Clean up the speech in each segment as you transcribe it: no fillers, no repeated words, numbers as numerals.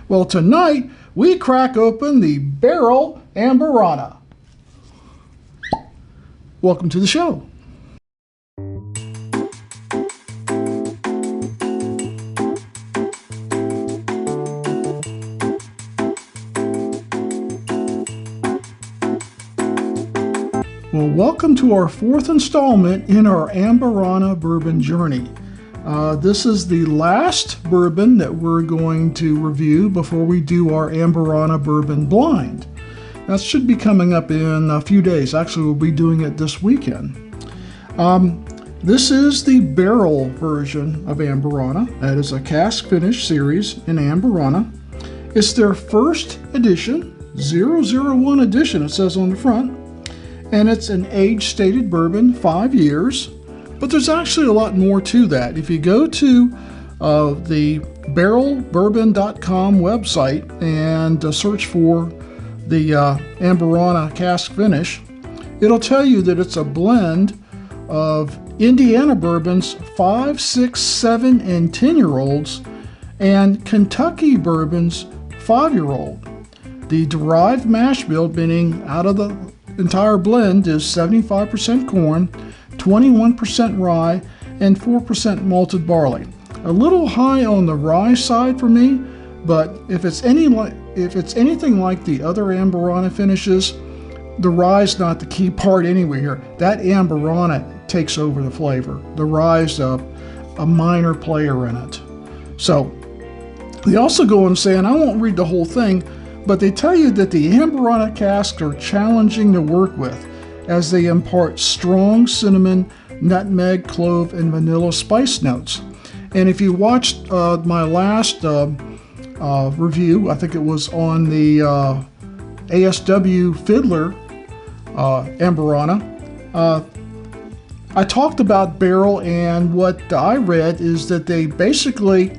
Well, tonight we crack open the Barrell Amburana. Welcome to the show. Well, welcome to our fourth installment in our Amburana bourbon journey. This is the last bourbon that we're going to review before we do our Amburana bourbon blind. That should be coming up in a few days. Actually, we'll be doing it this weekend. This is the barrel version of Amburana. That is a cask finish series in Amburana. It's their first edition, 001 edition, it says on the front. And it's an age-stated bourbon, 5 years. But there's actually a lot more to that. If you go to the barrelbourbon.com website and search for the Amburana cask finish, it'll tell you that it's a blend of Indiana bourbons, 5, 6, 7, and 10-year-olds, and Kentucky bourbons, 5-year-old. The derived mash bill, meaning out of the entire blend, is 75% corn, 21% rye, and 4% malted barley. A little high on the rye side for me, but if it's anything like the other Amburana finishes, the rye's not the key part anyway here. That Amburana takes over the flavor. The rye's a minor player in it. So they also go on saying, I won't read the whole thing, but they tell you that the Amburana casks are challenging to work with as they impart strong cinnamon, nutmeg, clove, and vanilla spice notes. And if you watched my last review, I think it was on the ASW Fiddler Amburana, I talked about Barrell, and what I read is that they basically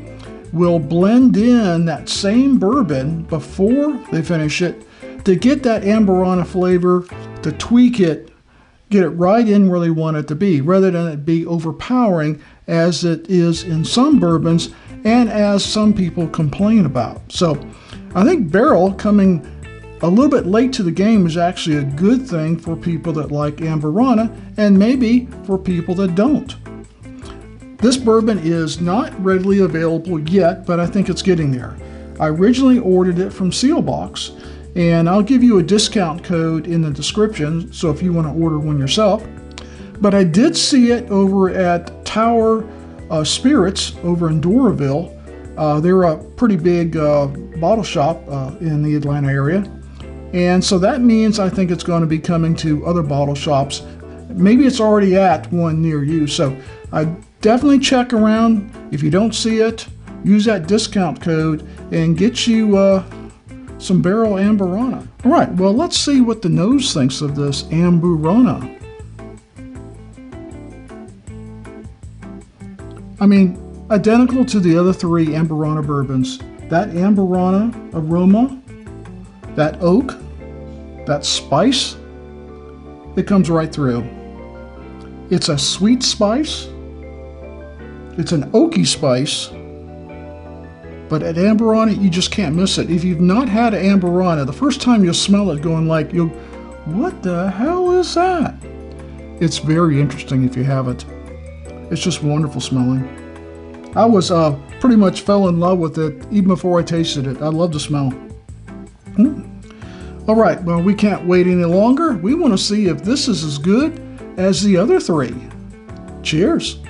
will blend in that same bourbon before they finish it to get that Amburana flavor, to tweak it, get it right in where they want it to be, rather than it be overpowering as it is in some bourbons and as some people complain about. So I think Barrell coming a little bit late to the game is actually a good thing for people that like Amburana, and maybe for people that don't. This bourbon is not readily available yet, but I think it's getting there. I originally ordered it from Sealbox, and I'll give you a discount code in the description, so if you want to order one yourself. But I did see it over at Tower Spirits over in Doraville. They're a pretty big bottle shop in the Atlanta area. And so that means I think it's going to be coming to other bottle shops. Maybe it's already at one near you. So I definitely check around. If you don't see it, use that discount code and get you some Barrell Amburana. All right, well, let's see what the nose thinks of this Amburana. I mean, identical to the other three Amburana bourbons. That Amburana aroma, that oak, that spice, it comes right through. It's a sweet spice. It's an oaky spice. But at Amburana, you just can't miss it. If you've not had an Amburana, the first time you'll smell it going like, what the hell is that? It's very interesting if you haven't. It's just wonderful smelling. I was pretty much fell in love with it even before I tasted it. I love the smell. All right, well, we can't wait any longer. We want to see if this is as good as the other three. Cheers.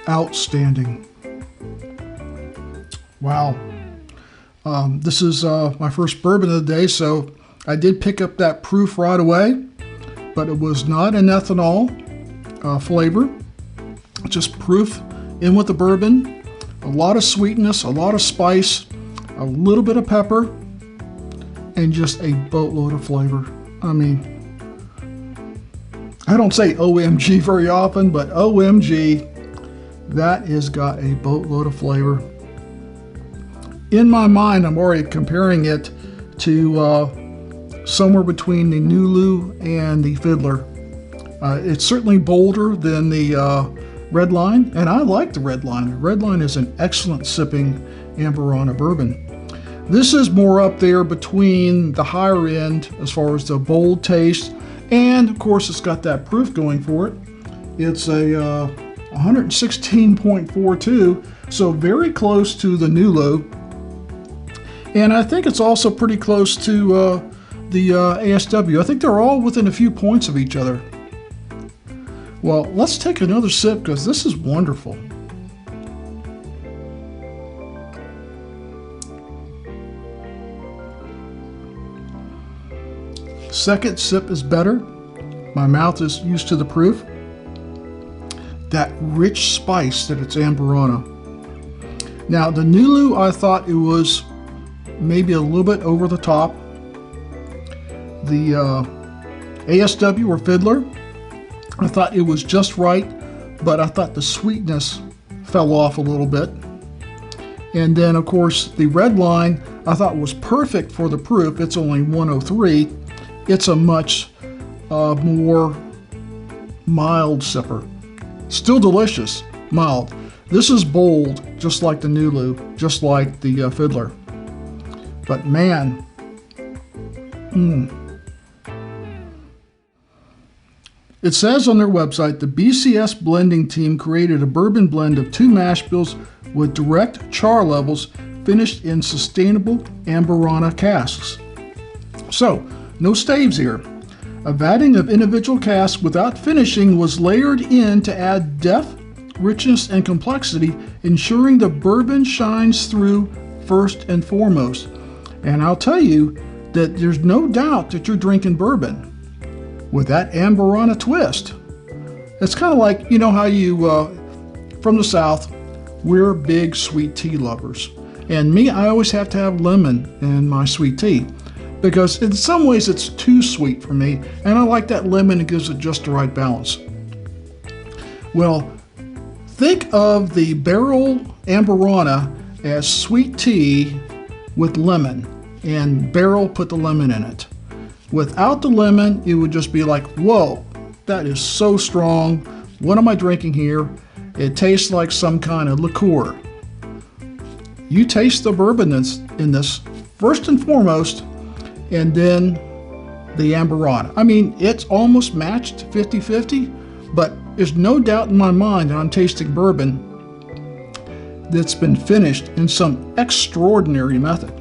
Outstanding. Wow. This is my first bourbon of the day, so I did pick up that proof right away, but it was not an ethanol flavor. Just proof in with the bourbon. A lot of sweetness, a lot of spice, a little bit of pepper, and just a boatload of flavor. I mean, I don't say OMG very often, but OMG, that has got a boatload of flavor. In my mind, I'm already comparing it to somewhere between the Nulu and the Fiddler. It's certainly bolder than the Red Line, and I like the Red Line. The Red Line is an excellent sipping Amburana bourbon. This is more up there between the higher end as far as the bold taste, and of course it's got that proof going for it. It's a 116.42, so very close to the Nulu, and I think it's also pretty close to the ASW. I think they're all within a few points of each other. Well, let's take another sip because this is wonderful. Second sip is better. My mouth is used to the proof. That rich spice that it's Amburana. Now the Nulu, I thought it was maybe a little bit over the top. The ASW or Fiddler, I thought it was just right, but I thought the sweetness fell off a little bit. And then of course the Red Line I thought was perfect for the proof. It's only 103. It's a much more mild sipper. Still delicious, mild. This is bold, just like the Nulu, just like the Fiddler. But man, It says on their website, the BCS blending team created a bourbon blend of 2 mash bills with direct char levels finished in sustainable Amburana casks. So, no staves here. A vatting of individual casks without finishing was layered in to add depth, richness, and complexity, ensuring the bourbon shines through first and foremost. And I'll tell you that there's no doubt that you're drinking bourbon with that Amburana twist. It's kind of like, you know how you, from the South, we're big sweet tea lovers. And me, I always have to have lemon in my sweet tea, because in some ways it's too sweet for me, and I like that lemon. It gives it just the right balance. Well, think of the Barrell Amburana as sweet tea with lemon, and Barrell put the lemon in it. Without the lemon, it would just be like, whoa, that is so strong. What am I drinking here? It tastes like some kind of liqueur. You taste the bourbon in this first and foremost, and then the Amburana. I mean, it's almost matched 50-50, but there's no doubt in my mind that I'm tasting bourbon that's been finished in some extraordinary method.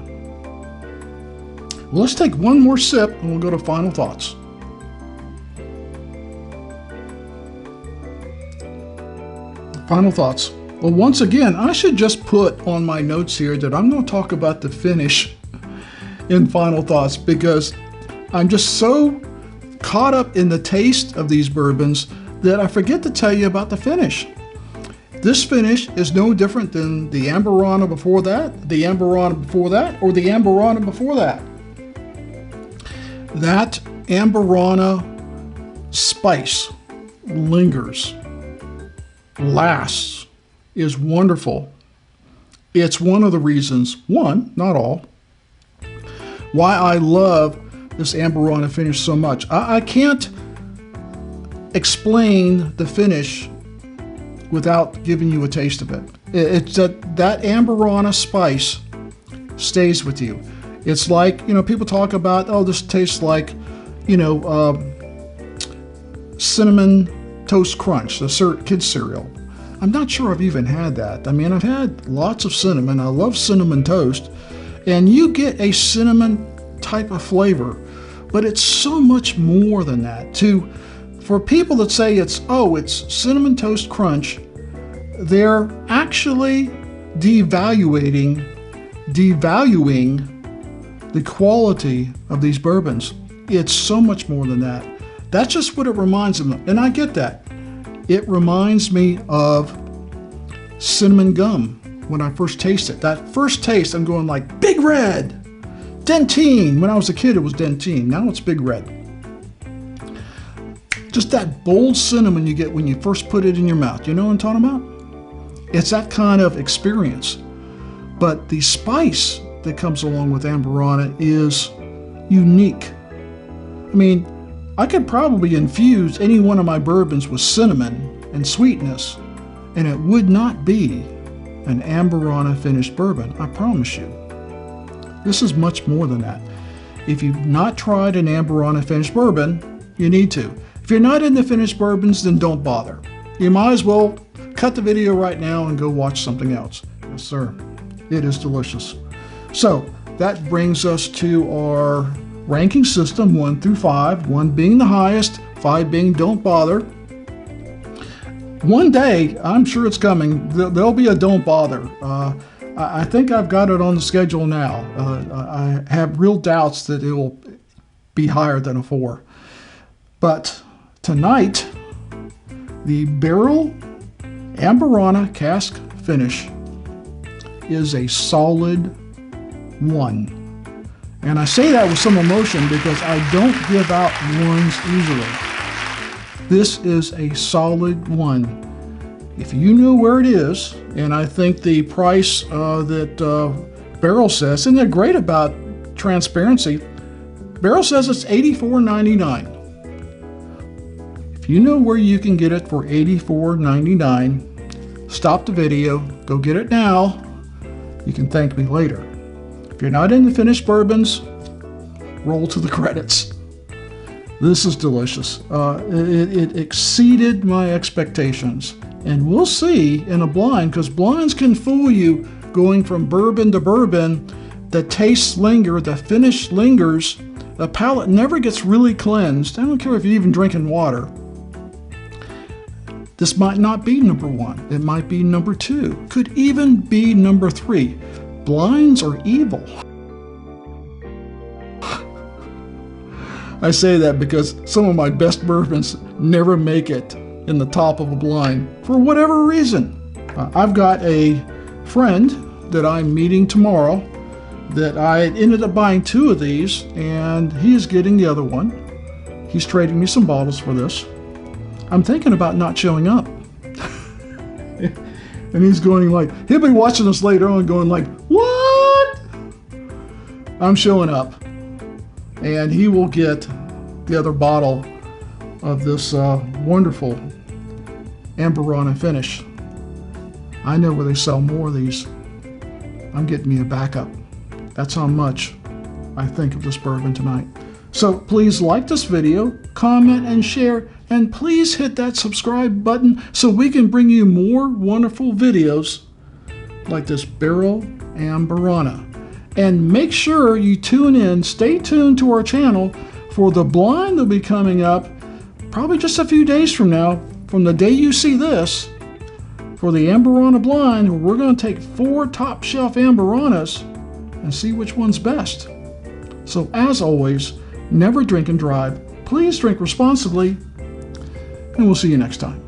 Well, let's take one more sip and we'll go to final thoughts. Final thoughts. Well, once again, I should just put on my notes here that I'm going to talk about the finish in final thoughts, because I'm just so caught up in the taste of these bourbons that I forget to tell you about the finish. This finish is no different than the Amburana before that, the Amburana before that, or the Amburana before that. That Amburana spice lingers, lasts, is wonderful. It's one of the reasons, one, not all, why I love this Amburana finish so much. I can't explain the finish without giving you a taste of it. It's that Amburana spice stays with you. It's like, you know, people talk about, oh, this tastes like, you know, cinnamon toast crunch, the kids cereal. I'm not sure I've even had that. I mean, I've had lots of cinnamon. I love cinnamon toast, and you get a cinnamon type of flavor, but it's so much more than that. For people that say it's cinnamon toast crunch, they're actually devaluing the quality of these bourbons. It's so much more than that. That's just what it reminds them of, and I get that. It reminds me of cinnamon gum when I first taste it. That first taste, I'm going like, Big Red, Dentine. When I was a kid, it was Dentine. Now it's Big Red. Just that bold cinnamon you get when you first put it in your mouth. You know what I'm talking about? It's that kind of experience. But the spice that comes along with Amburana is unique. mean, I could probably infuse any one of my bourbons with cinnamon and sweetness, and it would not be an Amburana finished bourbon, I promise you. This is much more than that. If you've not tried an Amburana finished bourbon, you need to. If you're not into finished bourbons, then don't bother. You might as well cut the video right now and go watch something else. Yes, sir. It is delicious. So that brings us to our ranking system, 1 through 5, 1 being the highest, 5 being don't bother. One day, I'm sure it's coming, there'll be a don't bother. I think I've got it on the schedule now. I have real doubts that it will be higher than a 4. But tonight, the Barrell Amburana Cask finish is a solid 1. And I say that with some emotion because I don't give out 1s easily. This is a solid 1. If you know where it is, and I think the price that Barrell says, and they're great about transparency, Barrell says it's $84.99. If you know where you can get it for $84.99, stop the video, go get it now. You can thank me later. If you're not into finished bourbons, roll to the credits. This is delicious. It exceeded my expectations. And we'll see in a blind, because blinds can fool you going from bourbon to bourbon. The tastes linger, the finish lingers, the palate never gets really cleansed. I don't care if you're even drinking water. This might not be number 1. It might be number 2. Could even be number 3. Blinds are evil. I say that because some of my best bourbons never make it in the top of a blind for whatever reason. I've got a friend that I'm meeting tomorrow that I ended up buying 2 of these, and he is getting the other one. He's trading me some bottles for this. I'm thinking about not showing up. And he's going like, he'll be watching this later on going like, what? I'm showing up. And he will get the other bottle of this wonderful Amburana finish. I know where they sell more of these. I'm getting me a backup. That's how much I think of this bourbon tonight. So please like this video, comment and share, and please hit that subscribe button so we can bring you more wonderful videos like this Barrell Amburana. And make sure you tune in, stay tuned to our channel for the blind that'll be coming up probably just a few days from now, from the day you see this, for the Amburana blind, where we're going to take 4 top shelf Amburanas and see which one's best. So as always, never drink and drive. Please drink responsibly, and we'll see you next time.